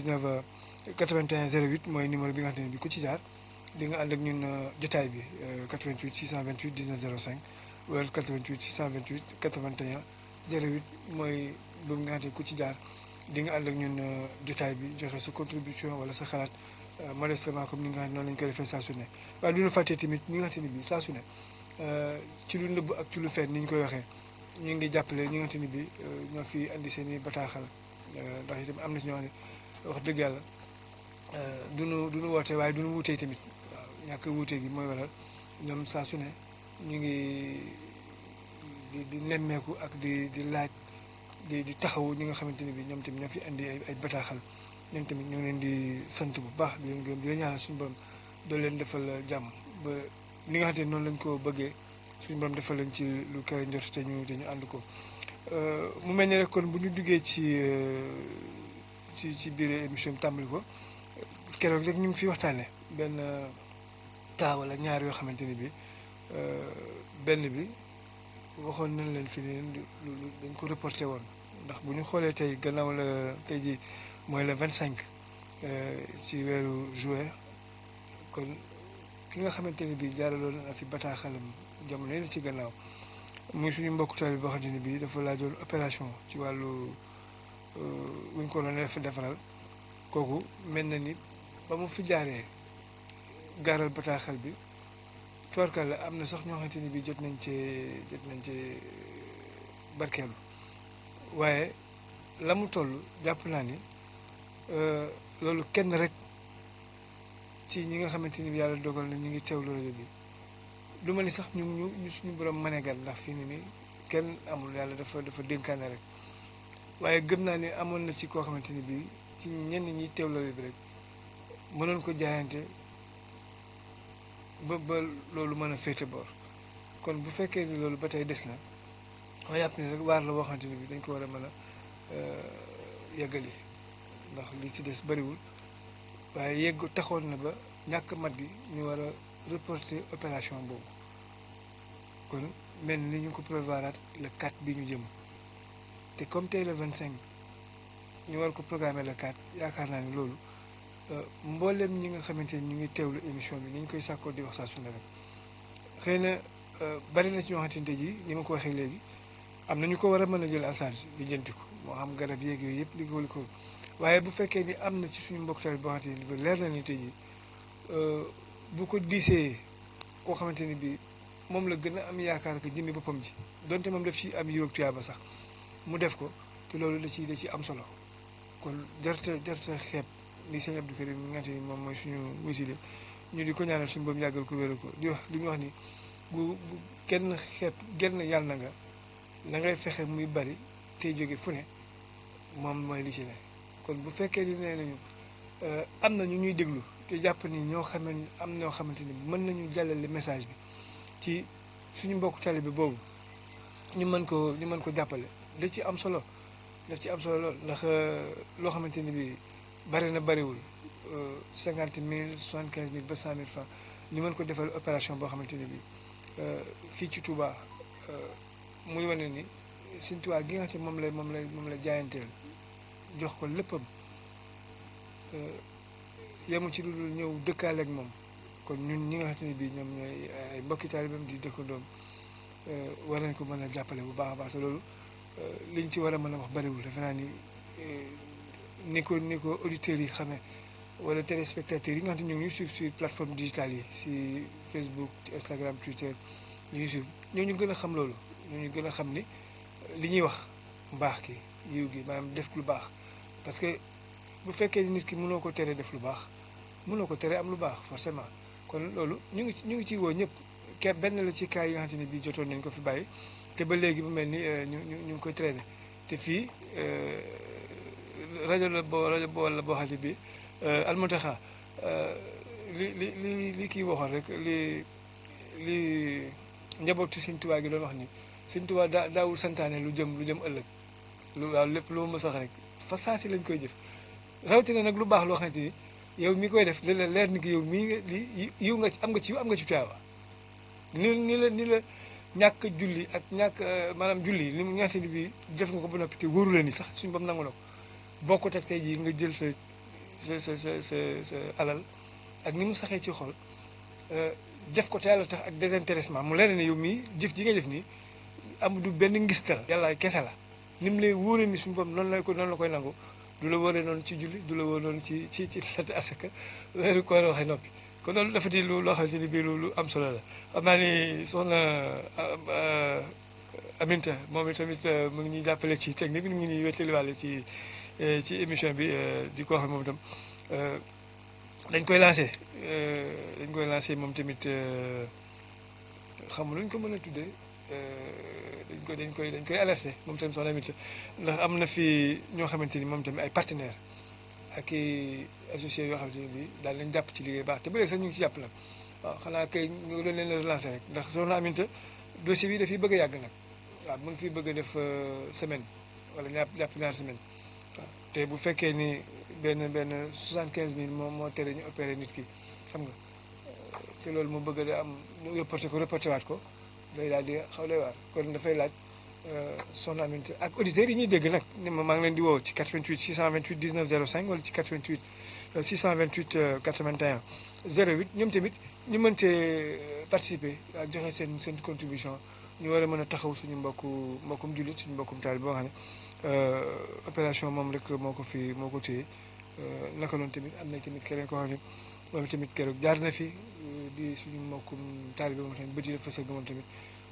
79 81 08 mooy numéro bi nga xamante ne bi ku ci jaar di nga ànd ak ñun jotaay bi 88 628 19 05 wala 88 628 81 08 mooy boobu nga xamante ne ku ci jaar di nga ànd ak ñun jotaay bi joxe sa contribution wala sa xalaat modestement comme ni nga xam ne noonu lañu koy defee saa su ne waaye du ñu fàttee tamit ñi nga xamante ne bi saa su ne ci lu nëbb ak ci lu feeñ ni ñu koy waxee ñu ngi jàppale ñi nga xamante ne bi ñoo fi andi seen i bataaxal ndax itam am na ci ñoo xam ne wax dëgg yàlla duñu woote waaye duñu wuutee tamit waaw ñàkk wuutee gi mooy waral ñoom saa su ne ñu ngi di nemmeeku ak di laaj di taxawu ñi nga xamante ne bi ñoom tamit ñoo fi andi ay bataaxal ñoom tamit ñu ngi leen di sant bu baax di leen gërëm di leen ñaanal suñu borom doo leen defal jàmm ba li nga xamante ne noonu lañ ko bëggee suñu borom defal leen ci lu kawe njort te ñu ànd ko mu mel ni rek kon bu ñu duggee ci biir émission bi tàmbali ko keroog rek ñu ngi fi waxtaanee benn kaa wala ñaar yoo xamante ni bi benn bi waxoon nañ leen fi ne dañ ko reporté woon ndax bu ñu xoolee tey gannaaw la tey ji mooy le 25 ci weeru juin kon ki nga xamante ni bi jaaraloon na fi bataaxalam jamono yi ci gannaaw muy suñu mbokku taal bi boo xamante ni bi dafa laajoon opération ci wàllu wuñ ko doon defaral kooku mel na ni ba mu fi jaaree gaaral bataaxal bi tubarkal la am na sax ñoo xamante ni bi jot nañ cee barkeelu waaye la mu toll jàpp naa ni loolu kenn rek ci ñi nga xamante ni bi yàlla dogal na ñu ngi teewlu rajo bi lu ma ni sax ñu suñu borom manegal ndax fii ni ni kenn amul yàlla dafa dénkaane rek waaye gëm naa ni amoon na ci koo xamante ni bi ci ñenn ñi teewlu rajo bi rek mënoon ko jaayante ba loolu mën a féete boor kon bu fekkee ni loolu ba tey des na ma yàpp ni rek waar la boo xamante ni bi dañ ko war a mën a yeggali ndax li ci des bariwul waaye yegg taxoon na ba ñàkk mat gi ñu war a reporter opération boobu kon mel ni ñu ko prévoiraat le 4 bi ñu jëm te comme tey le 25 ñu war ko programmer le 4 yaakaar naa ni loolu mboolem ñi nga xamante ni ñu ngi teewlu émission bi ni ñu koy sàkkoo di wax saa su ne rek xëy na bari na ci ñoo xamante ji ni ma ko waxee léegi am na ñu ko war a mën a jël en charge di jënti ko moo xam garab yeeg yooyu yëpp li ko waaye bu fekkee ni am na ci suñu mbokk tamit boo xamante ni leer na ni tey jii bu ko diisee koo xamante ni bi moom la gën a am yaakaar que jëmmi boppam ji donte moom def ci am yiw ak tuyaaba sax mu def ko te loolu da ci am solo kon jarta xeeb li sëñ Abdou Karim mi nga xamante ni moom mooy suñu wasile ñu di ko ñaanal suñu boobu yàggal ko wéral ko di ñu wax ni bu kenn xeeb genn yàlla na ngay fexe muy bari tey jóge fu ne moom mooy li ci ne kon bu fekkee ni nee nañu am na ñu ñuy déglu te jàpp ni ñoo xamante ni mën nañu jàllale message bi ci suñu mbokku talibé boobu ñu mën ko jàppale da ci am solo lool ndax loo xamante ni bi bari na bariwul 50 000 75 000 ba 100 000 francs ñu mën ko defal opération boo xamante ni bi fii ci Touba muy wane ni Sëñ Tuubaa gi nga xam ne moom la jaayanteel jox ko léppam yemu ci lu dul ñëw dëkkaale ak moom kon ñun ñi nga xam ne bii ñoom ñooy ay mbokki taalibeem di dëkkandoom war nañ ko mën a jàppale bu baax a baax te loolu liñ ci war a mën a wax bariwul defe naa ni ko auditeurs yi xamee wala téléspectateurs yi nga xam ne ñu ngi suivre sur plateforme digitale yi si Facebook Instagram Twitter ñu suivre ñooñu gën a xam loolu ñooñu gën a xam ni li ñuy wax mbaax ki yiw gi maanaam def lu baax parce que bu fekkee nit ki mënoo ko tere def lu baax mënoo ko tere am lu baax forcément kon loolu ñu ngi ciy woo ñëpp képp benn la ci cas yi nga xamante ni bii jotoon nañ ko fi bàyyi te ba léegi bu mel ni ñu ngi koy traité te fii rajo boo la boo xam ne bii almuntaxa li kii waxoon rek li njabootu Sëñ Tuubaa gi doon wax ni Sëñ Tuubaa daawul santaane lu jëm ëllëg waaw lépp lu ma sax rek fa saa si lañ koy jëf rawatina nag lu baax loo xamante ni yow mi koy def da la leer ni ki yow mii nga li yiw nga ci am nga ci tuyaaba ni la ñàkk julli ak ñàkk maanaam julli li mu ñaata ni bi def nga ko ba noppi te wóoru la ni sax suñu bam nangu na ko boo ko teg tey jii nga jël sa sa alal ak ni mu saxee ci xol def ko te yàlla tax ak désintéressement mu leen ne yow mii jëf ji nga jëf nii am du benn ngistal yàlla kese la ni mu lay wóoree ni suñu borom noonu la koy nangu du la wóoree noonu ci julli du la wóor noonu ci natt asaka weeru koor waxee noppi kon loolu dafa di loo xamante ni bii lu am solo la xam naa ni soxna Aminta moom itamit mu ngi ñuy jàppale ci technique bi mu ngi ñuy wéttaliwaale ci émission bi di ko wax moom itam dañ koy lancé moom tamit xam luñ ko mën a tuddee dañ koy alerté moom tamit soxna Aminta ndax am na fi ñoo xamante ni moom tamit ay partenaires ak i associés yoo xamante ni bii daal lañ jàpp ci liggéey baax te ba léegi sax ñu ngi ci jàpp nag waaw xanaa kay ñu doon leen relancé rek ndax soxna Aminta dossier bi dafay bëgg a yàgg nag waaw mu ngi fiy bëgg a def semaine wala jàpp ñaar semaine waaw te bu fekkee ni benn 75 000 moo tere ñu opéré nit ki xam nga te loolu mu bëgg a am ñu reporté waat ko day daal di xaw lay waar kon dafay laaj soxna Aminta ak auditeurs yi ñuy dégg nag ni maa ngi leen di woo ci 88 628 19 05 wala ci 88 628 81 08 ñoom tamit ñu mën cee participer ak joxe seen contribution ñu war a mën a taxaw suñu mbokkum jullit suñu mbokkum taal boo xam ne opération moom rek moo ko téye naka noonu tamit am na tamit keneen koo xam ne moom tamit keroog jaar na fi di suñu mbokkum taal bi moom tamit bëti dafa sëgg moom tamit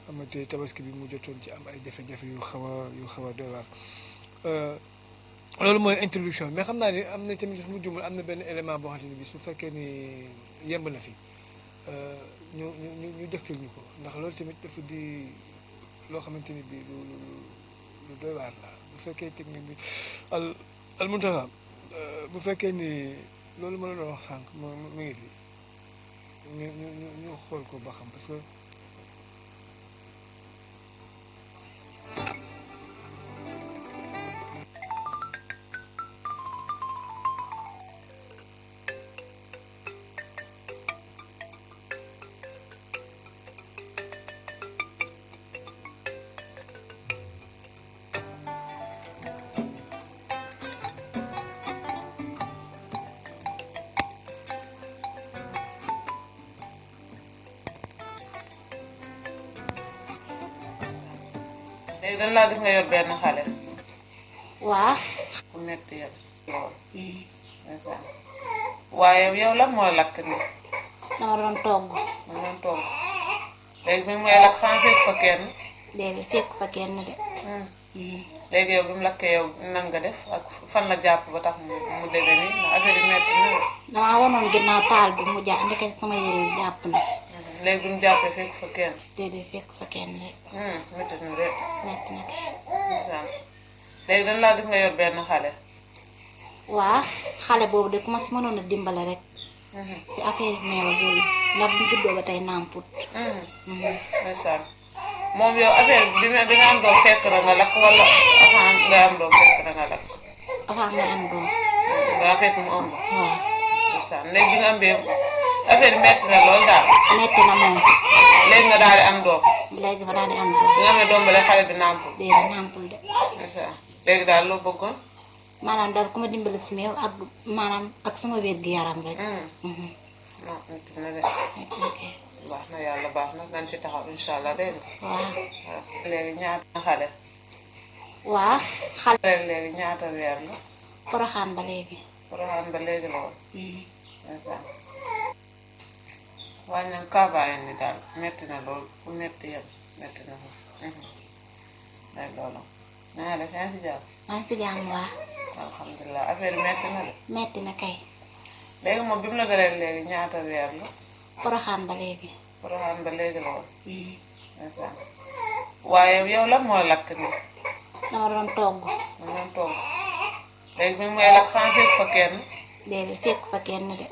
am na te tabaski bi mu jotoon ci am ay jafe-jafe yu xaw a doy waar loolu mooy introduction mais xam naa ni am na tamit mu jumul am na benn élément boo xamante ni bi su fekkee ni yemb na fi ñu dëgtal ñu ko ndax loolu tamit dafa di loo xamante ni bi lu doy waar la bu fekkee technique bi al muntaha bu fekkee ni loolu ma la doon wax sànq mu ngi fi ñu xool ko ba xam parce que léegi dañ laa gis nga yor benn xale. waaw. ku metti yëpp lool. waaye yow lan mooy lakk nii. dama doon togg. léegi bi muy lakk xam fekk fa kenn. déedéet fekk fa kenn de. léegi yow bi mu lakkee yow nan nga def ak fan la jàpp ba tax mu dégg nii ndax affaire yi metti na. damaa wanoon ginnaaw taal bi mu jàpp ndeke sama yére yi jàpp na. léegi bi mu jàppee fekk fa kenn. déedéet fekk fa kenn de. métti na de. metti na kay. léegi dañ laa gis nga yor benn xale. waaw xale boobu de ku ma si mënoon a dimbale rek. si affaire meew ak yooyu ndax bu juddoo ba tey nàmput. ndeysaan moom yow affaire bi nga am doom fekk na nga lakk wala avant nga am doom fekk na nga lakk. avant nga am doom. nga fekk mu ëmb. waaw. ndeysaan léegi bi nga ambee affaire bi metti na lool daal. metti na moom. léegi nga daal di am doom. léegi ma daal di am doom. bi nga amee doom ba léegi xale bi nàmpul. déedéet nàmpul de. ndeysaan léegi daal loo bëggoon. maanaam daal ku ma dimbali si meew ak maanaam ak sama wér gi yaram rek. non metti na de. metti na kay. baax na yàlla baax na nañ ci taxaw incha allah dégg nga. waaw. léegi ñaata xale. waaw xale. léegi ñaata weer la. poroxaan ba léegi. poroxaan ba léegi la woon. ndeysaan waaye nag kaabaayam ni daal metti na lool fu metti yëpp metti na ko. day loolu. na nga def yaa ngi si jàpp. maa ngi si jàmm waa. alhamdulilah affaire bi metti na de. metti na kay. léegi moom bi mu la dalee léegi ñaata weer la. poroxaan ba léegi. poroxaan ba léegi la woon. ndeysaan waaye yow lan mooy lakk nii. dama doon togg. léegi bi muy lakk xam fekk fa kenn. déedéet fekk fa kenn de.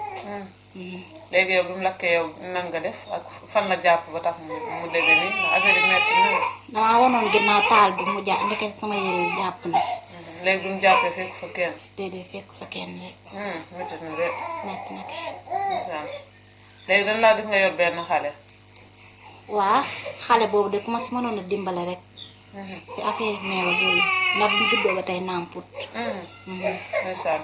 léegi yow bi mu lakkee yow nan nga def ak fan la jàpp ba tax mu dégg nii ndax affaire yi metti na. damaa wanoon ginnaaw taal bi mu jàpp ndeke sama yére yi jàpp na. léegi bi mu jàppee fekk fa kenn. déedéet fekk fa kenn de. metti na de. metti na kay. léegi dañ laa gis nga yor benn xale. waaw xale boobu de ku ma si mënoon a dimbale rek. si affaire meew ak yooyu ndax bu juddoo ba tey nàmput. ndeysaan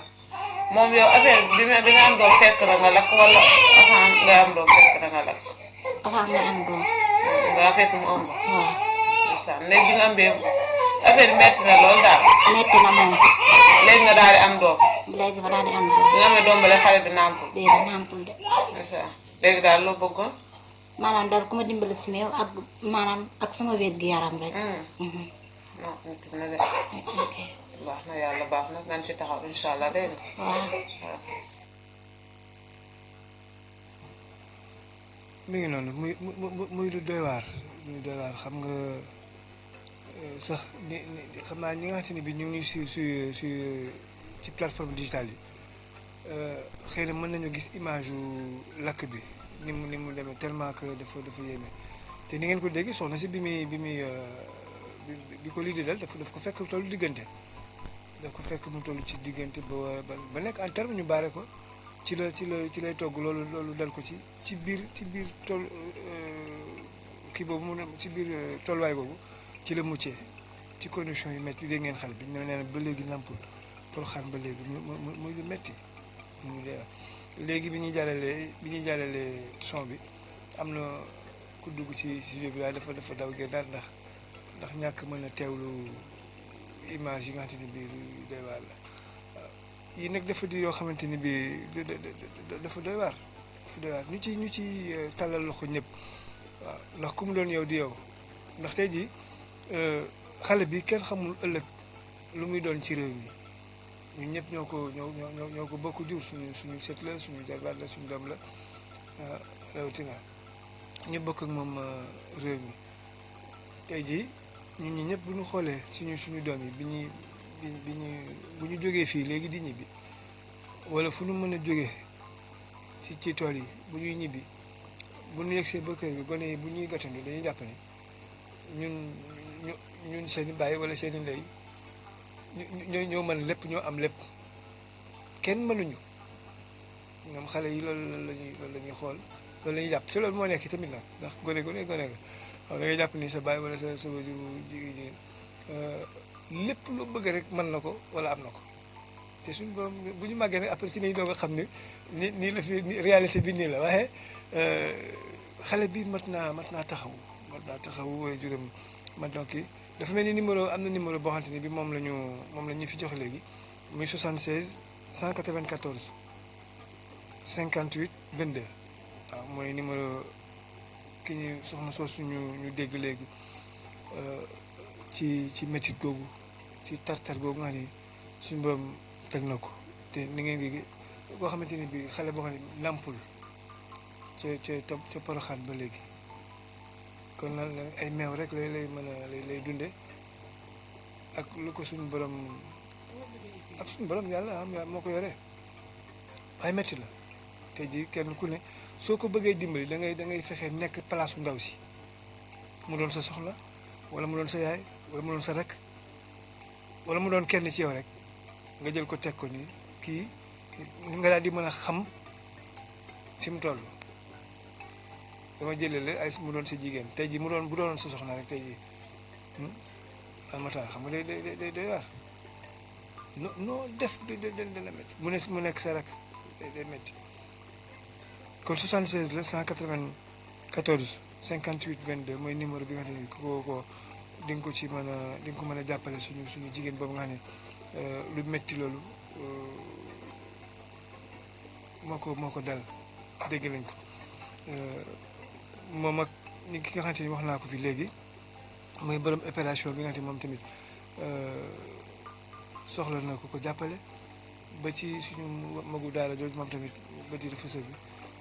moom yow affaire bi nga am doom fekk na nga lakk wala avant nga am doom fekk na nga lakk. avant nga am doom. nga fekk mu ëmb. waaw. incha allah léegi nga ëmbee affaire bi metti na lool daal. metti na moom. léegi nga daal di am doom. léegi ma daal di am doom. bi nga amee doom ba xale bi nàmpul. déedéet nàmpul de. incha allah léegi daal loo bëggoon. maanaam daal ku ma dimbali si meew ak maanaam ak sama wér gi yaram rek. non metti na de. ok. baax na yàlla baax na nañ ci taxaw incha allah dégg nga. waaw. waaw. mi ngi noonu muy lu doy waar xam nga sax xam naa ñi nga xamante ni bi ñu ngi ci plateforme digitale yi xëy na mën nañu gis image yu lakk bi ni mu demee tellement que dafa yéeme te ni ngeen ko dégg soxna si bi ko lii di dal daf ko fekk tollu diggante daf ko fekk mu toll ci diggante ba nekk en terme ñu baare ko ci lay togg loolu dal ko ci biir tool kii boobu mu ci biir tolluwaay boobu ci la muccee ci condition yu métti dégg ngeen xale bi ñu nee na ba léegi nampul pour xam ba léegi muy lu métti mu léegi bi ñuy jàllalee son bi am na ku dugg ci studio bi waaye dafa daw génnaat ndax ñàkk mën a teewlu image yi nga xamante ni bii doy waar la waaw yi nag dafa di yoo xamante ni bii dafa doy waar ñu ci tàllal loxo ñëpp waaw ndax ku mu doon yow di yow ndax tey jii xale bi kenn xamul ëllëg lu muy doon ci réew mi ñun ñëpp ñoo ko bokk jur suñu sët la suñu jarbaat la suñu doom la rawatina ñu bokk ak moom réew mi tey jii ñun ñi ñëpp bu ñu xoolee suñu doom yi bu ñu jógee fii léegi di ñibbi wala fu ñu mën a jógee ci tool yi bu ñuy ñibbi bu ñu yegsee ba kër gi gone yi bu ñuy gàttandu dañuy jàpp ni ñun seen i bàyyi wala seen i ndey ñoo mën lépp ñoo am lépp kenn mënuñu ñoom xale yi loolu la ñuy xool loolu la ñuy jàpp te loolu moo nekk tamit nag ndax gone nga xam da ngay jàpp ni sa bàyyi wala sa wajur jigéen lépp lu bëgg rek mën na ko wala am na ko te suñu borom bu ñu màggee nag après ci nañu doog a xam ne nii la fi réalité bi nii la waaye xale bi mat naa taxawu waaye juróom mat na kii dafa mel ni am na numéro boo xamante ni bi moom la ñu fi jox léegi muy 76 194 58 22 waaw mooy numéro ki ñu soxna soosu ñu dégg léegi ci métit googu ci tartar googu nga xam ni suñu borom teg na ko te ni ngeen gi boo xamante ni bi xale boo xam ne nàmpul ca Porokhane ba léegi kon nag ay meew rek lay mën a lay dunde ak lu ko suñu borom yàlla moo ko yore waaye métti la tey jii kenn ku ne soo ko bëggee dimbali da ngay fexe nekk palaasu ndaw si mu doon sa soxla wala mu doon sa yaay wala mu doon sa rek wala mu doon kenn ci yow rek nga jël ko teg ko nii kii nga daal di mën a xam fi mu toll dama jëlale ay mu doon sa jigéen tey jii bu doonoon sa soxna rek tey jii almata xam nga day waar noo def dana métti mu nekk sa rek day métti kon 76 la 194 58 22 mooy numéro bi nga xam ne ko di nga ko ci mën a jàppale suñu jigéen boobu nga xam ne lu métti loolu moo ko dal dégg nañ ko moom ak ki nga xamante ni wax naa ko fi léegi mooy borom opération bi nga xam ne moom tamit soxla na ko jàppale ba ci suñu magu daara jooju moom tamit ba di dafa sëgg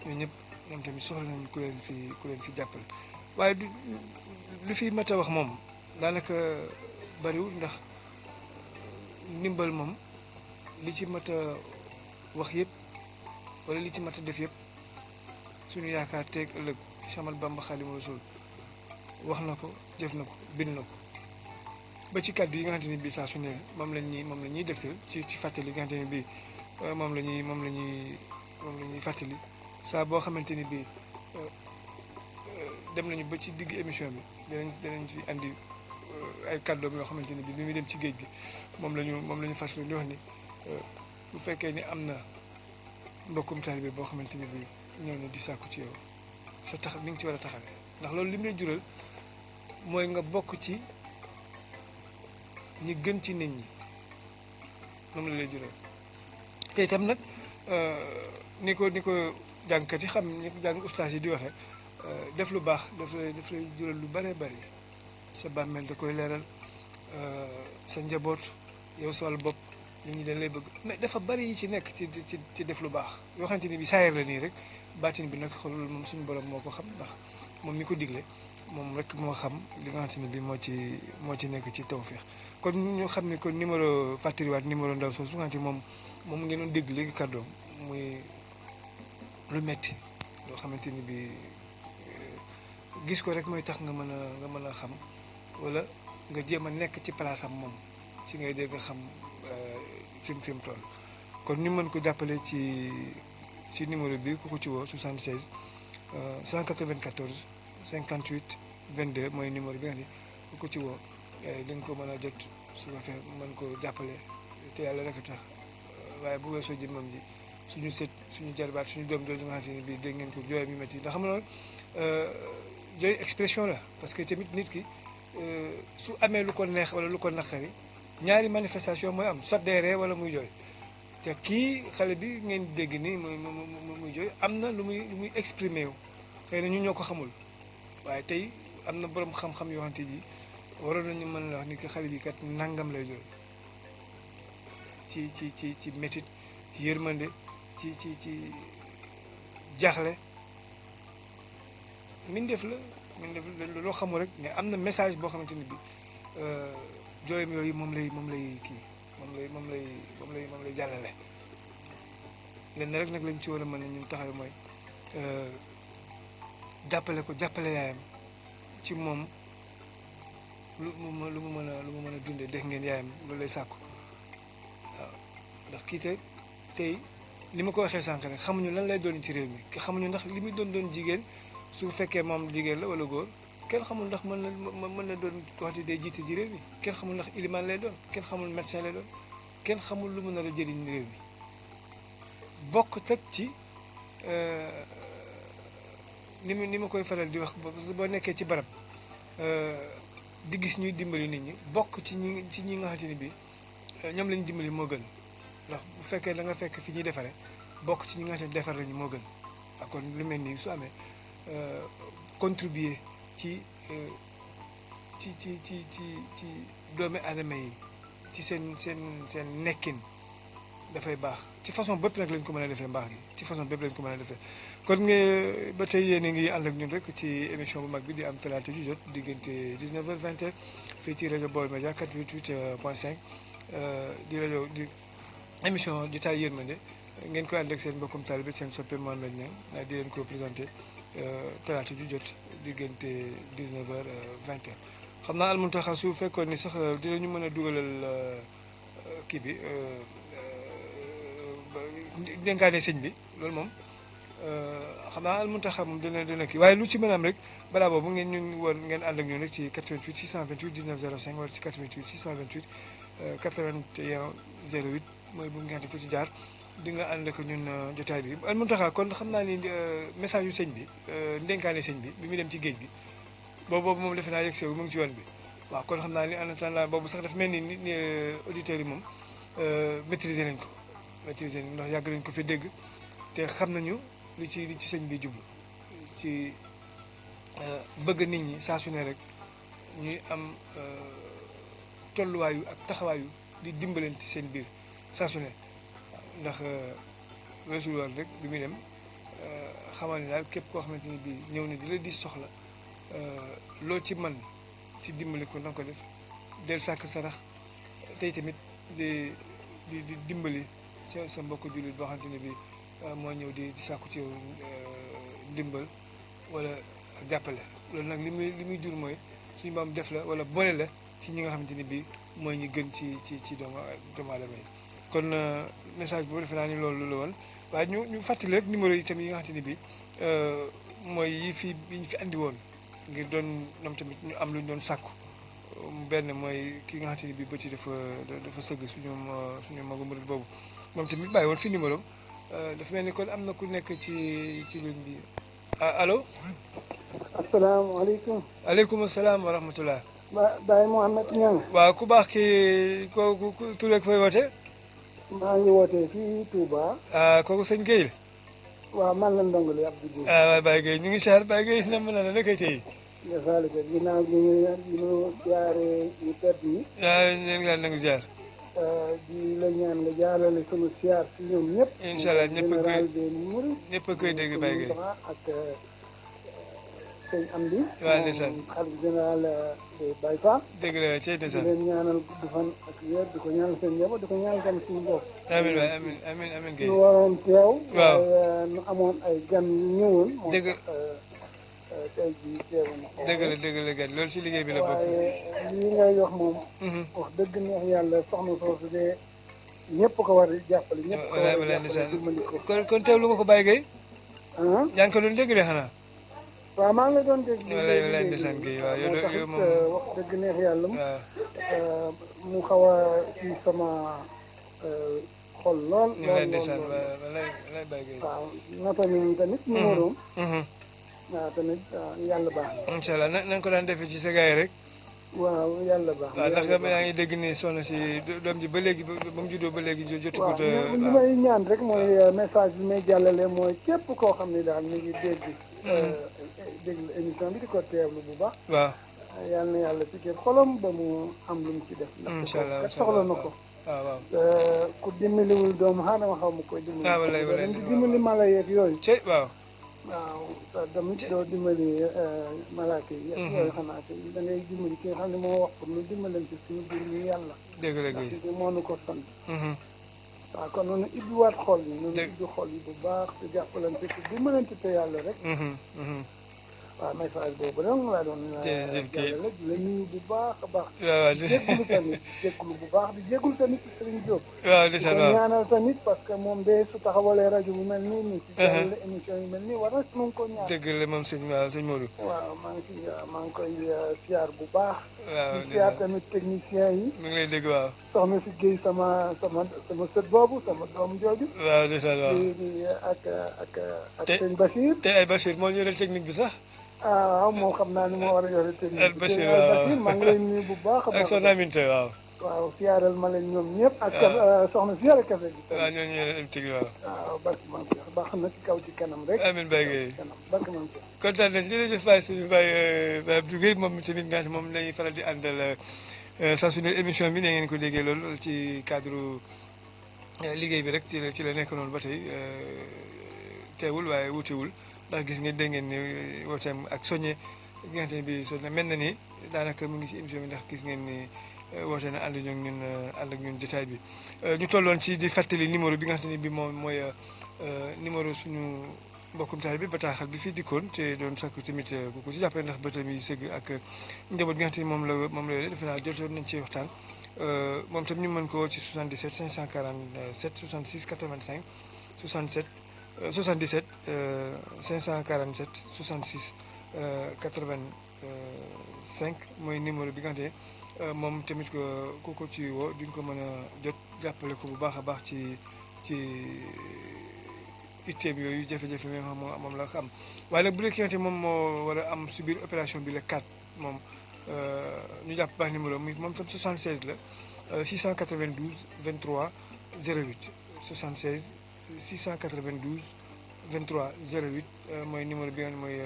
ñooñu ñëpp ñoom tamit soxla nañ ku leen fi jàppale waaye lu fi mat a wax moom daanaka bariwul ndax ndimbal moom li ci mat a wax yëpp wala li ci mat a def yëpp suñu yaakaar teeg ëllëg Cheikh Ahmadou Bamba Khadimu Rasul wax na ko jëf na ko bind na ko ba ci kàddu yi nga xamante ni bii saa su ne moom la ñuy dégtal ci fàttali yi nga xamante ni bii moom la ñuy fàttali saa boo xamante ni bii dem nañu ba ci digg émission bi danañ fi andi ay kàddoom yoo xamante ni bii bi muy dem ci géej gi moom la ñu fàttali di wax ni bu fekkee ni am na mbokkum taalibe boo xamante ni bii ñëw na di sàkku ci yow sa tax ni nga ci war a taxawee ndax loolu li mu lay jural mooy nga bokk ci ñi gën ci nit ñi moom la lay jural te itam nag ni ko jàngkat yi xam ni ko jàng ustaas yi di waxee def lu baax daf lay jural lu bare bari sa bàmmeel da koy leeral sa njaboot yow sa wàllu bopp nit ñi dañ lay bëgg mais dafa bari yi ci nekk ci def lu baax yoo xamante ni bi saayir la nii rek baatin bi nag xoolul moom suñu borom moo ko xam ndax moom mi ko digle moom rek moo xam li nga xamante ni bi moo ci nekk ci tawfeex kon ñu xam ne kon numéro fàttaliwaat numéro ndaw soosu nga xamante ni moom ngeen doon dégg léegi kàddoom muy lu metti loo xamante ni bi gis ko rek mooy tax nga mën a xam wala nga jéem a nekk ci place am moom ci ngay dégg nga xam fi mu toll kon ñu mën ko jàppale ci numéro bi ku ko ci woo 76 194 58 22 mooy numéro bi nga xam ne ku ko ci woo di nga ko mën a jot su ko fee mën ko jàppale te yàlla rek a tax waaye bu weesoo jëmmam ji suñu sët suñu jarbaat suñu doom jooju nga xamante ne bii dégg ngeen ko jooy mi métti ndax xam nga jooy expression la parce que tamit nit ki su amee lu ko neex wala lu ko naqari ñaari manifestation mooy am soit day ree wala muy jooy te kii xale bi ngeen dégg nii muy jooy am na lu muy exprimer wu xëy na ñu ñoo ko xamul waaye tey am na borom xam-xam yoo xamante ji waroon nañu mën la wax ni que xale bi kat nangam lay jooy ci métit ci yërmande ci jaaxle mbindeef la loo xamul rek mais am na message boo xamante ni bi jooyam yooyu moom lay jàllale lenn rek nag lañ ci war a mën a ñun taxawe mooy jàppale yaayam ci moom lu mu mën a dundee dégg ngeen yaayam loolu lay sàkku waaw ndax kii tey li ma ko waxee sànq rek xamuñu lan lay doon ci réew mi xamuñu ndax li muy doon jigéen su fekkee moom jigéen la wala góor kenn xamul ndax mën na doon ko xam ne day jiite ci réew mi kenn xamul ndax ilimaan lay doon kenn xamul médecin lay doon kenn xamul lu mu nar a jëriñ réew mi bokk teg ci ni ma koy faral di wax boo nekkee ci barab di gis ñuy dimbali nit ñi bokk ci ñi nga xamante ni bi ñoom lañu dimbali moo gën ndax bu fekkee da nga fekk fi ñuy defare bokk ci ñi nga xamante ni defar lañu moo gën ak kon lu mel nii su amee contribuer ci doomi aadama yi ci seen nekkin dafay baax ci façon bépp nag lañ ko mën a defee mbaax gi ci façon bépp lañ ko mën a defee kon nga ba tey yéen a ngi ànd ak ñun rek ci émission bu mag bi di am talaata ju jot diggante 19h 20h fii ci rajo Baol Média 88.5 di rajo di émission jotaay yërmande ngeen koy ànd ak seen mbokkum taalibe seen soppe Mohamed Niang di leen ko présenté talaata ju jot diggante 19h 20h xam naa almuntaxa su fekkoon ni sax dinañu mën a dugalal kii bi dénkaane sëñ bi loolu moom xam naa almuntaxa moom dina kii waaye lu ci mën a am rek balaa boobu ngeen ànd ak ñun rek ci 88 628 19 05 wala ci 88 628 81 08 mooy bu ngeen ko ci jaar di nga ànd ak ñun jotaay bi almuntaxa kon xam naa ni message yu sëñ bi ndénkaane sëñ bi muy dem ci géej gi boobu moom defe naa yegg sewu mu ngi ci yoon bi waaw kon xam naa ni en attendant boobu sax dafa mel ni auditeurs yi moom maîtriser nañ ko ndax yàgg nañ ko fi dégg te xam nañu li ci sëñ bi jublu ci bëgg nit ñi saa su ne rek ñuy am tolluwaayu ak taxawaayu di dimbalante seen biir saa su ne ndax weesul woon rek bi muy dem xamal ni daal képp koo xamante ni bii ñëw na di la di soxla loo ci mën ci dimbali ko na ko def del sàkk sarax tey tamit di dimbali sa mbokk jullit boo xamante ne bii moo ñëw di sàkku ci yow ndimbal wala jàppale loolu nag li muy jur mooy suñu maam def la wala boole la ci ñi nga xamante ni bii mooy ñi gën ci doomu aadama yi kon message boobu defe naa ni loolu la woon waaye ñu fàttali rek numéro yi tamit yi nga xamante ni bii mooy yi ñu fi andi woon ngir doon ñoom tamit ñu am lu ñu doon sàkku benn mooy ki nga xamante ni bii bëti dafa sëgg suñu magu murid boobu moom tamit bàyyi woon fi numéro dafa mel ni kon am na ku nekk ci ligne bi allo. asalaamaaleykum. aleykum salaam wa rahmatulah. Baye Mouhamed Niang. waaw ku baax kii kooku tur beeg fooy woote. maa ngi wootee fii Touba. kooku sëñ Guèye la. waaw man la ndongole Abdou Diouf. waaw Baye Guèye ñu ngi siyaar Baye Guèye na mën na la nekkay tey. Saalika ginnaaw bi ñu jaaree ñu tedd yi. waaw ñu ngi nangu ziar. di la ñaan nga jaarale sunu siyaar si ñoom ñëpp. incha allah ñëpp a koy général des Mourides. ñëpp a koy dégg Baye Guèye. ak sëñ Amdi. waaw ndeysaan xalifa général des Baye Fall. dégg la cey di ndeysaan. leen ñaanal gudd fan ak wér di ko ñaanal seen njaboot di ko ñaanal tam suñu bopp. amiin waay amiin amiin amiin Guèye. ñu waroon teew. waaw waaye ñu amoon ay gan yu ñëwoon. dëgg tey jii teewuñu ko. dëgg la Guèye loolu ci liggéey bi la bokk. waaye lii ngay wax moom. wax dëgg neex yàlla soxna soosu de ñëpp ko war a jàppale. ñëpp ko war a jàppale dimbali ko. kon teewlu nga ko Baye Guèye. ah yaa ngi ko doon dégg de xanaa. waaw maa ngi la doon dégg. walaay ndeysaan Guèye waaw yow moom wax dëgg neex yàlla. waaw mu xaw a ci sama xol lool. ñu ngi leen ndeysaan walaay Baye Guèye. waaw nata ñu tamit numéro waaw tamit yàlla baax na. incha allah na nga ko daan defee ci sa gars yi rek. waaw yàlla baax na. waaw ndax yaa ngi dégg ni soxna si doom ji ba léegi ba mu juddoo ba léegi jotagut. waaw li may ñaan rek mooy message bi may jàllale mooy képp koo xam ne daal mi ngi déglu émission bi di ko teewlu bu baax. waaw. yàlla na yàlla ci kër xolam ba mu am lu mu ci def. incha allah ndax soxla na ko. waaw waaw. ku dimbaliwul doomu aadama xaw ma koy dimbali. waaw walaay walaay di dimbali mala yeeg yooyu. cey waaw. waaw tamit doo dimbali malaaka yi. yooyu xanaa te da ngay dimbali ki nga xam ne moo wax pour ñu dimbalante suñu biir ñu yàlla. dëgg la Guèye ndax moo nu ko sant. waaw kon noonu ibbiwaat xol yi. noonu ibbi xol yi bu baax te jàppalante te dimbalante te yàlla rek. waaw message boobu rek laa doon. jërëjëf Guèye jàllale di la nuyu bu baax a baax. waaw di jégalu tamit jégalu bu baax di jégalu tamit ci Serigne Diop. waaw di ndeysaan ko waaw. ñaanal tamit parce que moom de su taxawalee rajo bu mel nii nii. ci jàllale émission yu mel nii war na mën ko ñaan. dëgg la moom sëñ waaw sëñ Modou. waaw maa ngi koy siyaar bu baax. waaw di siyaar tamit technicien yi. mi ngi lay dégg waaw. soxna si Guèye sama sët boobu sama doom jooju. waaw ndeysaan waaw. di ak sëñ Bachir. te ay Bachir moo yore technique bi sax. waaw moom xam naa ni moo war a yore technique El Bachir bi. waaw Bachir maa ngi lay nuyu bu baax a ak baax. soxna Aminta waaw. waaw siyaaral ma leen ñoom ñëpp. ak soxna si yore café bi. waaw ñooñu yore technique waaw. waaw barke maam Cheikh baax na ci kaw ci kanam rek. amiin Baye Guèye. kanam barke maam Cheikh. kontaan nañ jërëjëf Baye suñu Baye Abdou Guèye moom tamit nga xam moom lañuy faral di àndal saa su ne émission bi ne ngeen ko déggee loolu ci cadre liggéey bi rek ci la nekk noonu ba tey teewul waaye wutewul ndax gis ngeen dégg ngeen ni wooteem ak soññe gi nga xamante ne bii soññe mel na ni daanaka mu ngi ci émission bi ndax gis ngeen ni woote na ànd ñoo ñun ànd ak ñun jotaay bi ñu tolloon ci di fàttali numéro bi nga xamante ne bii moom mooy numéro suñu mbokkum taal bi bataaxal bi fii dikkoon te doon sakku tamit ku ko ci jàppale ndax bëtam yi sëgg ak njaboot gi nga xam ne moom la yore defe naa jotoon nañ ci waxtaan moom tam ñu mën ko woo ci 77 547 66 85 77 547 66 85 mooy numéro bi nga xam ne moom tamit ku ko ci woo di nga ko mën a jot jàppale ko bu baax a baax ci itteem yooyu jafe-jafe mi nga xam moom la am waaye nag bu dee ki nga xam ne moom moo war a am si biir opération bi la 4 moom ñu jàpp baax numéro moom tam 76 la 692 23 08 76 692 23 08 mooy numéro bi nga xam ne mooy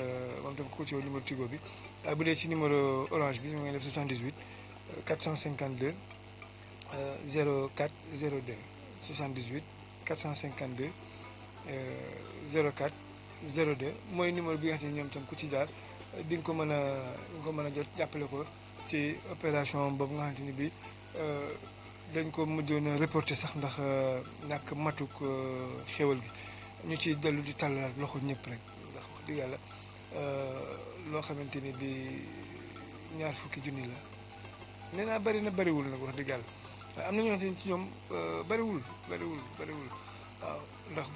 moom tam ku ko ci woo numéro Tigo bi bu dee ci numéro orange bi mu ngi def 78 452 04 02 78 452 04 02 mooy numéro bi nga xam ne ñoom tam ku ci jaar di nga ko mën a jot jàppale ko ci opération boobu nga xamante ni bii dañ ko mujjoon a reporté sax ndax ñàkk matuk xéwal gi ñu ciy dellu di tàllal loxo ñëpp rek ndax wax dëgg yàlla loo xamante ni bii ñaar fukki junni la nee naa bëri na bëriwul nag wax dëgg yàlla am na ñoo xamante ni ci ñoom bëriwul waaw ndax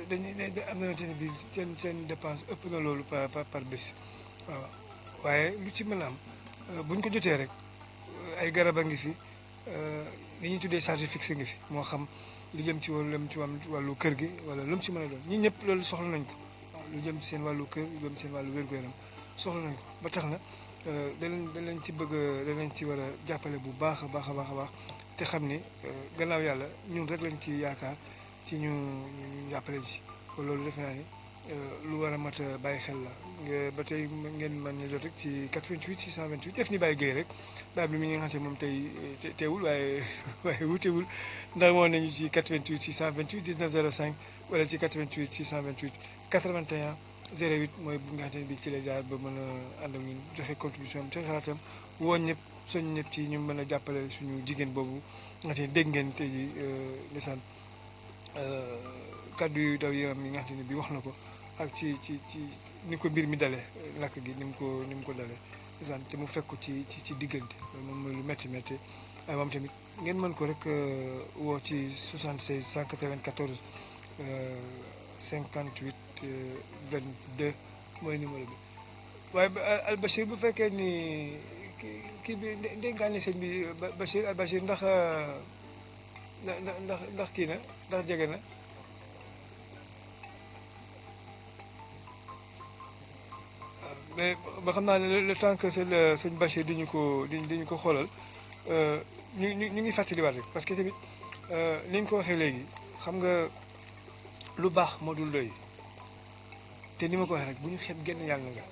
dañuy am na ñoo xamante ni bii seen dépense ëpp na loolu par bés waaw waaye lu ci mën a am buñ ko jotee rek ay garab a ngi fi li ñuy tuddee charge fixe ngi fi moo xam lu jëm ci wàllu kër gi wala lu mu ci mën a doon ñi ñëpp loolu soxla nañ ko lu jëm ci seen wàllu kër lu jëm ci seen wàllu wér-gu-yaram soxla nañ ko ba tax na dañ ci bëgg danañ ci war a jàppale bu baax a baax a baax a baax te xam ni gannaaw yàlla ñun rek lañ ci yaakaar ci ñu jàppale ci kon loolu defe naa ni lu war a mat a bàyyi xel la ba tey ngeen mën ñu jot rek ci 88 628 def ni bàyyi géey rek daal bi mi ñi nga xam ne moom tey teewul waaye wutewul ndax moo nañu ci 88 628 19 05 wala ci 88 628 81 08 mooy bu nga xam ne bi ci la jaar ba mën a ànd ak ñun joxe contribution am joxe xalaatam woon ñëpp soñ ñëpp ci ñu mën a jàppale suñu jigéen boobu nga xam ne dégg ngeen tey ji ndeysaan kàddu yu daw yaram yi nga xam ne bi wax na ko ak ci ni ko mbir mi dalee lakk gi ni mu ko dalee ndeysaan te mu fekk ko ci diggante loolu moom mooy lu métti waaye moom tamit ngeen mën ko rek woo ci 76 194 58 22 mooy numéro bi waaye Albachir bu fekkee ni kii bi dénkaani sëñ bi Albachir ndax kii na ndax jege na mais ba xam naa ne le temps que sëñ Bachir di ñu ko xoolal ñu ngi fàttaliwaat rek parce que tamit ni ñu ko waxee léegi xam nga lu baax moo dul doy te ni ma ko waxee rek bu ñu xeeb genn yàlla nga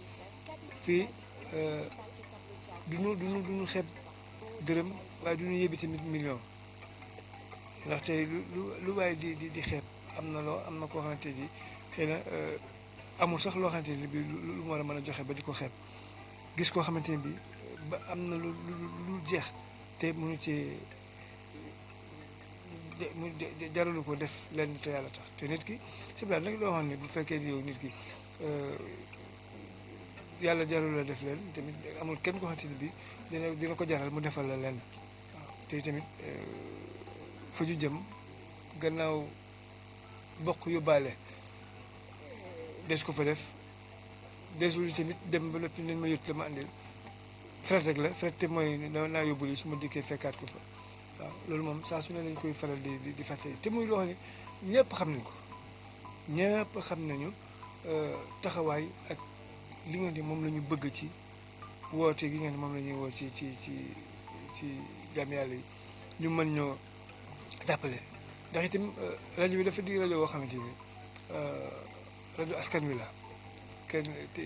fii duñu xeeb dërëm waaye duñu yébi tamit million ndax tey lu waaye di xeeb am na koo xamante ni xëy na amul sax loo xamante ni bi lu mu war a mën a joxe ba di ko xeeb gis koo xamante ni bi ba am na lu jeex te mënu ci jaralu ko def lenn te yàlla tax te nit ki si biir nag loo xam ne bu fekkee ni yow nit ki yàlla jaralu la def leen tamit amul kenn koo xamante ni bi dina ko jaral mu defal la lenn waaw te tamit fa ju jëm gannaaw bokk yóbbaale des ko fa def desul tamit dem ba noppi nañ ma yót la ma àndil fret rek la fret te mooy naa yóbbu li su ma dikkee fekkaat ko fa waaw loolu moom saa su ne lañ koy faral di fàttali te muy loo xam ne ñëpp xam nañ ko ñëpp xam nañu taxawaay ak li nga ne moom la ñu bëgg ci woote gi nga ne moom la ñuy woo ci jaam yàlla yi ñu mën ñoo jàppale ndax itam rajo bi dafa di rajo boo xamante ni rajo askan wi la kenn te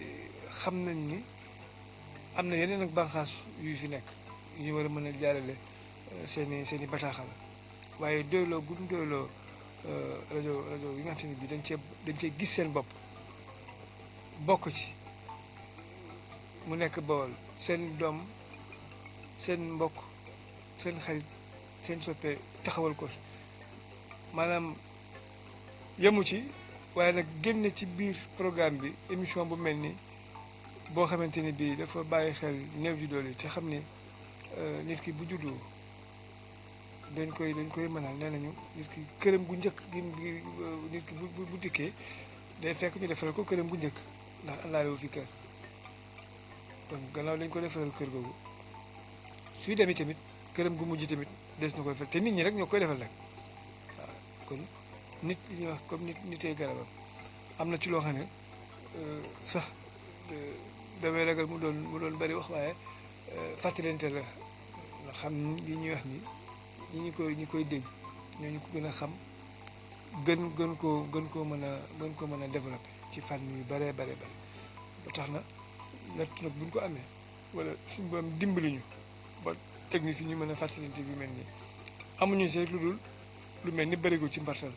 xam nañ ni am na yeneen ak bànqaas yu fi nekk yu ñu war a mën a jaarale seeni bataaxal waaye doyloo gu ñu doyloo rajo yi nga xam ne bi dañ cee gis seen bopp bokk ci mu nekk Bawol seen doom seen mbokk seen xarit seen soppe taxawal ko maanaam yemu ci waaye nag génne ci biir programme bi émission bu mel ni boo xamante ni bii dafa bàyyi xel néew ji doole te xam ne nit ki bu juddoo dañ koy mënal nee nañu nit ki këram gu njëkk gi nit ki bu dikkee day fekk ñu defaral ko këram gu njëkk ndax àndaale wu fi kër donc gannaaw dañ ko defaral kër googu suy demee tamit këram gu mujj tamit des na koy defal te nit ñi rek ñoo koy defal nag waaw kon nit li ñuy wax comme nitee garabam am na ci loo xam ne sax damay ragal mu doon bari wax waaye fàttalante la nga xam li ñuy wax ni ñi koy dégg ñooñu ko gën a xam gën koo mën a développé ci fànn yu bare ba tax na natt nag buñ ko amee wala suñu borom dimbali ñu ba technique yi ñu mën a fàttalante bi mel nii amuñu si rek lu dul lu mel ni barigo ci mbartal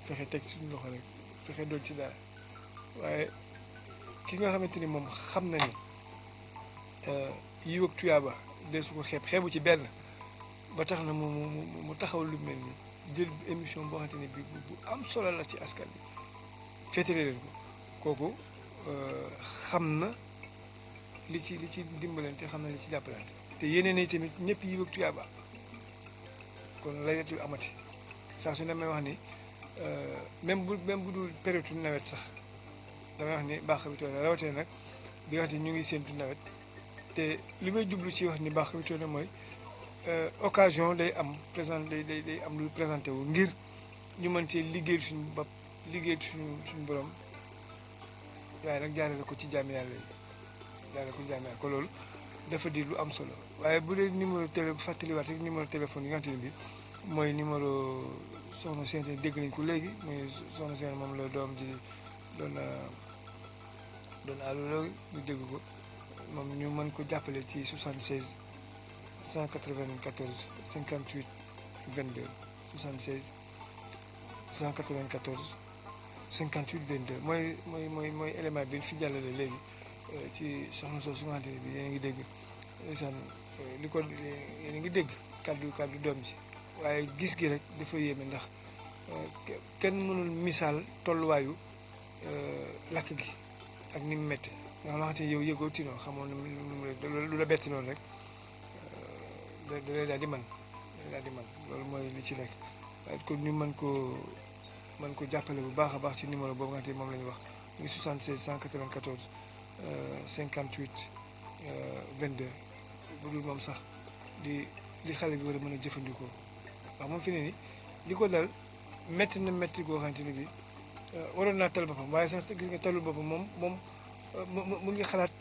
fexe teg suñu loxo rek fexe doon ci daal waaye ki nga xamante ni moom xam na ni yiw ak tuyaaba de su ko xeebu ci benn ba tax na mu taxaw lu mel ni jël émission boo xamante ni bi bu am solo la ci askan bi féetale leen ko kooku xam na li ci dimbalante xam na li ci jàppalante te yeneen yi tamit ñëpp yiw ak tuyaaba kon layatul amati saa su ne may wax ni même bu dul période nawet sax damay wax ni baax bi tool na rawatina nag bi nga xam ne ñu ngi séentu nawet te li may jublu ci wax ni baax bi tool na mooy occasion day am day am luy présenté wu ngir ñu mën cee liggéeyal suñu bopp liggéeyal suñu borom waaye nag jaarale ko ci jaami yàlla yi jaarale ko ci jaami yàlla ko loolu dafa di lu am solo waaye bu dee numéro télé bu fàttaliwaat rek numéro téléphone yi nga xamante ne bi mooy numéro soxna Sène dégg nañ ko léegi mooy soxna Sène moom la doom ji doon àllu léegi ñu dégg ko moom ñu mën ko jàppale ci 76 194 58 22 76 194 58 22 mooy élément bi ñu fi jàllale léegi ci soxna soosu nga xamante ne bi yéen a ngi dégg ndeysaan li ko yéen a ngi dégg kàddu doom ji waaye gis gi rek dafa yéeme ndax kenn mënul misaal tolluwaayu lakk gi ak ni mu métti nga xamante ne yow yëgoo tinoo xamoon lu la bett noonu rek da lay daal di mën loolu mooy li ci nekk waaye kon ñu mën ko jàppale bu baax a baax ci numéro boobu nga xamante ne moom la ñu wax muy 76 194 58 22 bu dul moom sax li xale bi war a mën a jëfandikoo waaw moom fi ne ni li ko dal métti na métti goo xamante ni bi waroon naa tal boppam waaye sax gis nga talul boppam moom mu ngi xalaat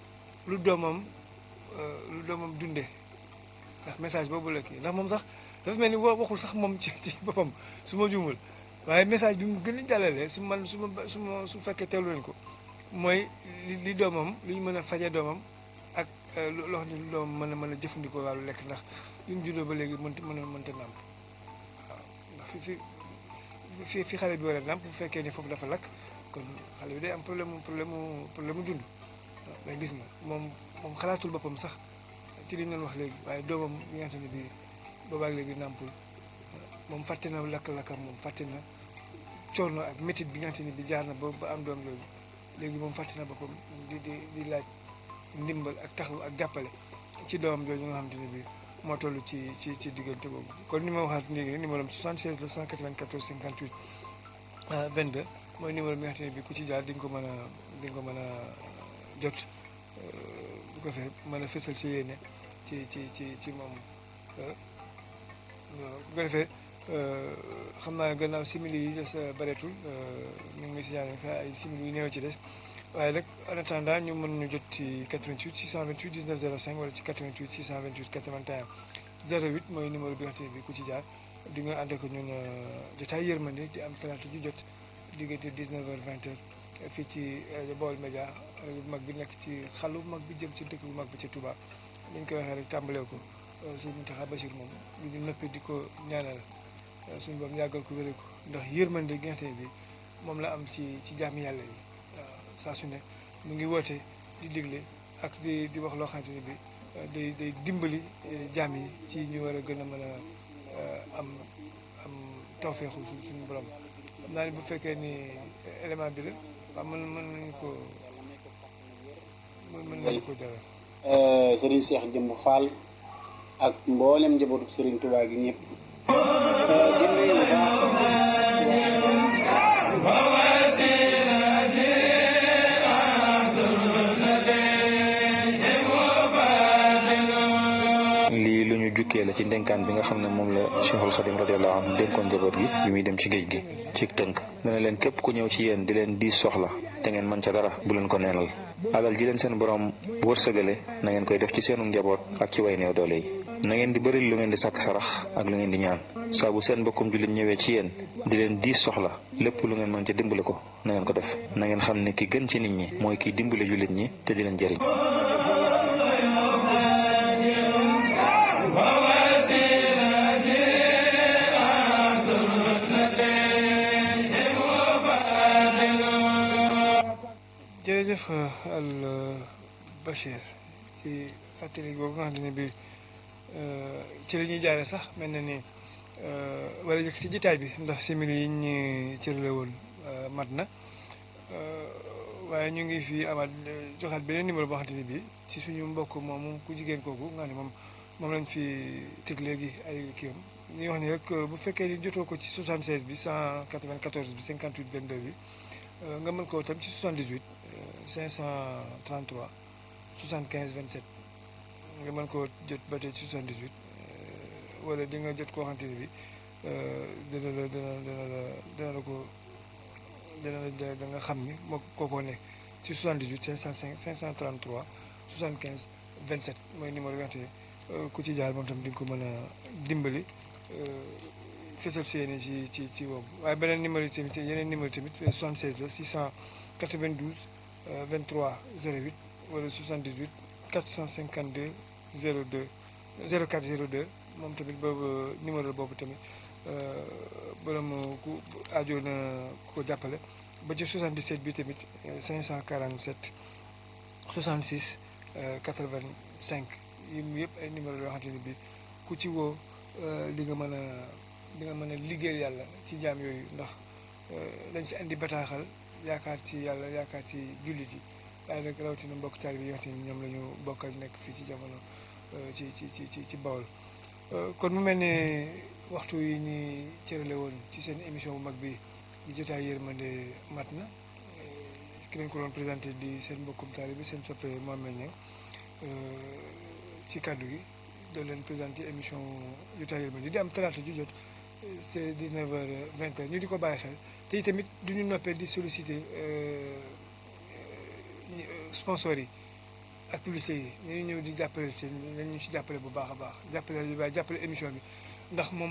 lu doomam dundee ndax message boobu la kii ndax moom sax dafa mel ni waxul sax moom ci boppam su ma juumul waaye message bi mu gën a jàllale su fekkee teewlu leen ko mooy li doomam li ñu mën a faje doomam ak loo xam ne lu doomam mën a jëfandikoo wàllu lekk ndax li mu juddoo ba léegi mënta nàmp waaw ndax fi xale bi war a nàmp bu fekkee ni foofu dafa lakk kon xale bi day am problème mu dund waaw mais gis nga moom xalaatul boppam sax ci li ñu doon wax léegi waaye doomam bi nga xam ne bii boobaag léegi nàmpul moom fàtte na lakk-lakkam moom fàtte na coono ak métit bi nga xam ne bi jaar na ba am doom loolu léegi moom fàtte na boppam di laaj ndimbal ak taxaw ak jàppale ci doomam jooju nga xamante ne bi moo toll ci diggante boobu kon ni ma waxaat léegi ne numéro am 76 la 194 58 22 mooy numéro bi nga xamante ne bi ku ci jaar di nga ko mën a jot bu ko fee mën a fësal ci yéene ci moom bu ko defee xam naa gannaaw simili yi des bareetul ñu ngi si ñaan fa ay simili yu néew ci des waaye nag en attendant ñu mën ñu jot ci 88 628 19 05 wala ci 88 628 81 08 mooy numéro bi nga xam ne bi ku ci jaar di nga ànd ak ñun jotaay yërmande di am talaata ju jot diggante 19h 20h fii ci rajo Baol Média rajo bu mag bi nekk ci xalu bu mag bi jëm ci dëkk bu mag bi ci Touba ni ñu koy waxee rek tàmbalee ko sëñ Mountakha Bachir moom ñu noppi di ko ñaanal suñu borom yàggal ko wéré ko ndax yërmande gi nga xam ne bi moom la am ci jaami yàlla yi waaw saa su ne mu ngi woote di digle ak di wax loo xamante ne bi day dimbali jaam yi ci ñu war a gën a mën a am tawfeexu suñu borom xam naa ne bu fekkee ni élément bi la waaw mën nañu ko jaral Serigne Cheikh Jëmb Fall ak mboolem njabootu Serigne Touba gi ñëpp di nuyu bu lii lu ñu jukkee la ci ndénkaan bi nga xam ne moom la Cheikhul Khadim radiyallahu anhu dénkoon njaboot gi bi muy dem ci géej gi ci tënk dana leen képp ku ñëw ci yéen di leen diis soxla te ngeen mën ca dara bu leen ko neenal alal ji leen seen borom wërsëgale na ngeen koy def ci seenu njaboot ak ci way néew doole yi na ngeen di bëri lu ngeen di sàkk sarax ak lu ngeen di ñaan saa bu seen mbokkum jullit ñëwee ci yéen di leen diis soxla lépp lu ngeen mën ca dimbale ko na ngeen ko def na ngeen xam ne ki gën ci nit ñi mooy kiy dimbale jullit ñi te di leen jëriñ jërëjëf al Bachir ci fàttali boobu nga xam ne bi ci la ñuy jaare sax mel na ni wala jëkk ci jitaay bi ndax simili yi ñu cërale woon mat na waaye ñu ngi fi amaat joxaat beneen numéro boo xamante ni bii ci suñu mbokk moomu ku jigéen kooku nga xam ne moom lañ fi teg léegi ay kii am ñuy wax ni rek bu fekkee ni jotoo ko ci 76 bi 194 bi 58 22 bi nga mën koo tam ci 78 533 75 27 nga mën koo jot ba tey ci 78 wala di nga jot koo xamante ne bi dina la dina la ko da nga xam ni moo kookoo nekk ci 78 505 533 75 27 mooy numéro bi nga xamante ne ku ci jaar moom tam di nga ko mën a dimbali fësal si yéene ci boobu waaye beneen numéro yi tamit yeneen numéro tamit 76 la 692 23 08 wala 78 452 02 04 02 moom tamit boobu numéro boobu tamit borom ku aajo na ko jàppale ba ci 77 bi tamit 547 66 85 yi yëpp ay numéro yoo xamante ni bi ku ci woo li nga mën a liggéeyal yàlla ci jaam yooyu ndax dañ ci andi bataaxal yaakaar ci yàlla yaakaar ci jullit yi waaye nag rawatina mbokk taalibe yi nga xam ne ñoom la ñu bokkal nekk fii ci jamono ci Bawol kon mu mel ne waxtu yi ñuy cërale woon ci seen émission bu mag bi di jotaay yërmande mat na ki leen ko doon présenté di seen mbokkum taalibe seen soppe Mohamed Niang ci kàddu gi doon leen présenté émission jotaay yërmande di am talaata ju jot c'est 19h 20h ñu di ko bàyyi xel te itamit du ñu noppee di solliciter sponsors yi ak publicité yi ñu ñëw di jàppale seen ñu ci jàppale bu baax a baax jàppale émission bi ndax moom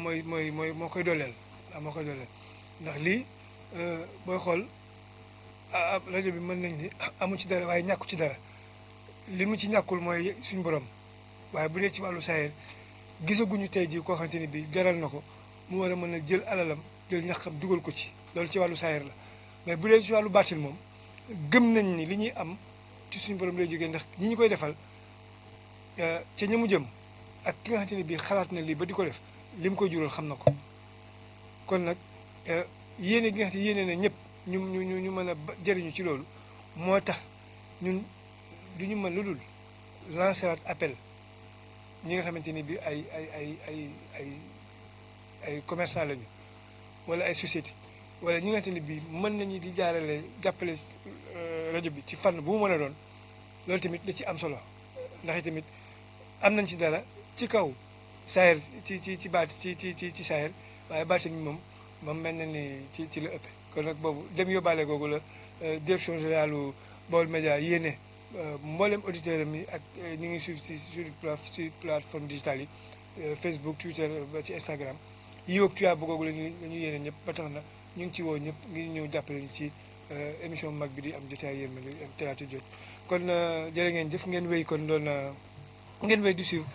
moo koy dooleel moo koy dooleel ndax lii booy xool rajo bi mën nañ ni amu ci dara waaye ñàkku ci dara li mu ci ñàkkul mooy suñu borom waaye bu dee ci wàllu saayir gisaguñu tey jii koo xamante ni bi jaral na ko mu war a mën a jël alalam jël ñaxam dugal ko ci loolu ci wàllu saayir la mais bu dee ci wàllu baatin moom gëm nañ ni li ñuy am ci suñu borom lay jógee ndax ñi ñu koy defal ca ñamu jëm ak ki nga xamante ni bii xalaat na lii ba di ko def li mu koy jural xam na ko kon nag yéene gi nga xam ne yéene na ñëpp ñu mën a jëriñu ci loolu moo tax ñun du ñu mën lu dul lancer waat appel ñi nga xamante ni bii ay commerçant lañu wala ay société wala ñi nga xamante ni bii mën nañu di jaarale jàppale rajo bi ci fànn bu mu mën a doon loolu tamit da ci am solo ndax tamit am nañ ci dara ci kaw saayir ci baat ci saayir waaye baatin bi moom mel na ni ci la ëpp kon nag boobu dem yóbbaale googu la direction générale Baol Média yéene mboolem auditeur am yi ak ñu ngi suivre sur plateforme digitale yi Facebook Twitter ba ci Instagram yi ak tuyaa googu la ñu yéene ñëpp ba tax na ñu ngi ci woo ñëpp ngir ñëw jàppale ñu ci émission mag bi di am jotaay yërmande talaata jot kon jërë ngeen jëf ngeen wéy kon doon ngeen wéy di suivre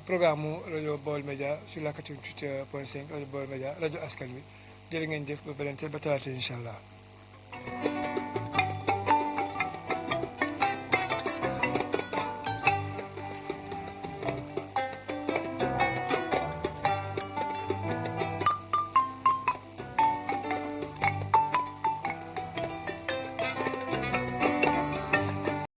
programme mu rajo Baol Média sur la 88.5 rajo Baol Média rajo askan wi jërë ngeen jëf ba beneen ba talaata incha allah.